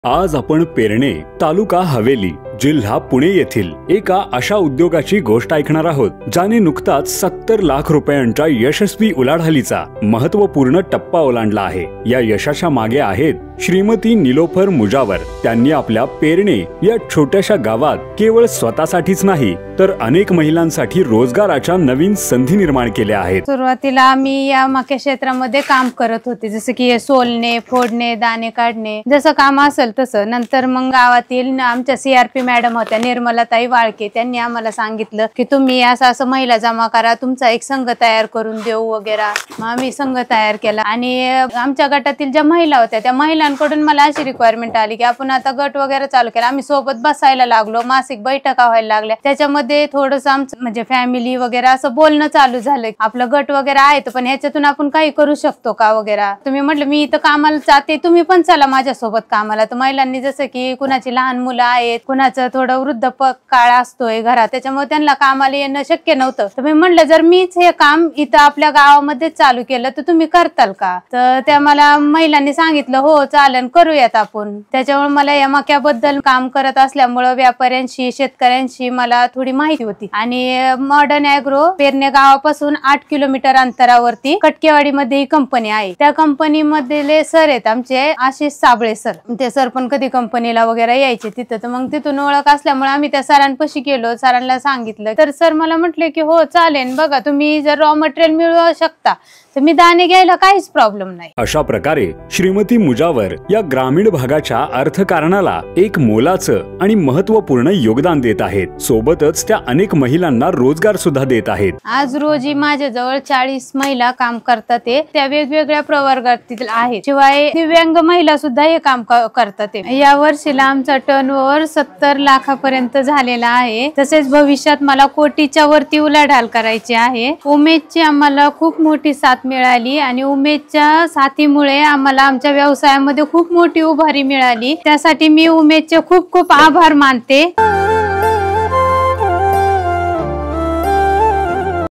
आज आपण पेरणे, तालुका हवेली, जिल्हा पुणे येथील एका अशा उद्योगाची गोष्ट ऐकणार आहोत ज्याने नुकताच 70 लाख रुपयांच्या यशस्वी उलाढालीचा महत्त्वपूर्ण टप्पा ओलांडला आहे। या यशाच्या मागे आहेत श्रीमती निलोफर मुजावर। त्यांनी आपल्या पेरणे या छोट्याशा गावात केवळ स्वतःसाठीच नाही तर अनेक महिलांसाठी रोजगाराच्या नवीन संधी निर्माण केल्या आहेत। सुरुवातीला आम्ही या मक्या क्षेत्रामध्ये काम करत होते, जसं की सोलणे, फोडणे, दाणे काढणे, जसं काम असेल तसं। नंतर मग गावातील आमच्या सीआरपी मॅडम होत्या निर्मलाताई वाळके, त्यांनी आम्हाला सांगितलं की तुम्ही असं महिला जमा करा, तुमचा एक संघ तयार करून देऊ वगैरे। मग आम्ही संघ तयार केला आणि आमच्या गटातील ज्या महिला होत्या त्या महिलांकडून मला अशी रिक्वायरमेंट आली की आपण आता गट वगैरे चालू केला। आम्ही सोबत बसायला लागलो, मासिक बैठका व्हायला लागल्या। त्याच्यामध्ये थोडंसं आमचं म्हणजे फॅमिली वगैरे असं बोलणं चालू झालं, आपलं गट वगैरे आहे पण ह्याच्यातून आपण काही करू शकतो का वगैरे। तुम्ही म्हटलं मी इथं कामाला जाते, तुम्ही पण चला माझ्यासोबत कामाला। तर महिलांनी जसं की कुणाची लहान मुलं आहेत, कुणाचं थोडं वृद्धपक काळ असतोय घरात, त्याच्यामुळे त्यांना कामाला येणं शक्य नव्हतं। तर मी म्हटलं जर मीच हे काम इथं आपल्या गावामध्ये चालू केलं तर तुम्ही करताल का? तर त्या मला महिलांनी सांगितलं हो चालेल, करूयात आपण। त्याच्यामुळे मला या मक्याबद्दल काम करत असल्यामुळे व्यापाऱ्यांशी, शेतकऱ्यांशी मला थोडी माहिती होती। आणि मॉडर्न ॲग्रो पेरणे गावापासून 8 किलोमीटर अंतरावरती कटकेवाडी मध्ये ही कंपनी आहे। त्या कंपनी मधले सर आहेत आमचे आशिष साबळे सर। ते सर पण कधी कंपनीला वगैरे यायचे तिथं, तर मग तिथून ओळख असल्यामुळे आम्ही त्या सरांपाशी गेलो, सरांना सांगितलं। तर सर मला म्हटले की हो चालेल, बघा तुम्ही जर रॉ मटेरियल मिळवू शकता तर मी दाणे घ्यायला काहीच प्रॉब्लेम नाही। अशा प्रकारे श्रीमती मुजावर या ग्रामीण भागाच्या अर्थकारणाला एक मोलाचं आणि महत्त्वपूर्ण योगदान देत आहेत। सोबतच त्या अनेक महिलांना रोजगार सुद्धा देत आहेत। आज रोजी माझ्याजवळ 40 महिला काम करतात, त्या वेगवेगळ्या प्रवर्गातील आहेत। शिवाय दिव्यांग महिला सुद्धा हे काम करतात। या वर्षीला आमचा टर्नओव्हर 70 लाखापर्यंत झालेला आहे। तसेच भविष्यात मला कोटीच्या वरती उलाढाल करायची आहे। उमेदची आम्हाला खूप मोठी साथ मिळाली आणि उमेदच्या साथीमुळे आम्हाला आमच्या व्यवसायामध्ये खूप मोठी उभारी मिळाली। त्यासाठी मी उमेदचे खूप खूप आभार मानते।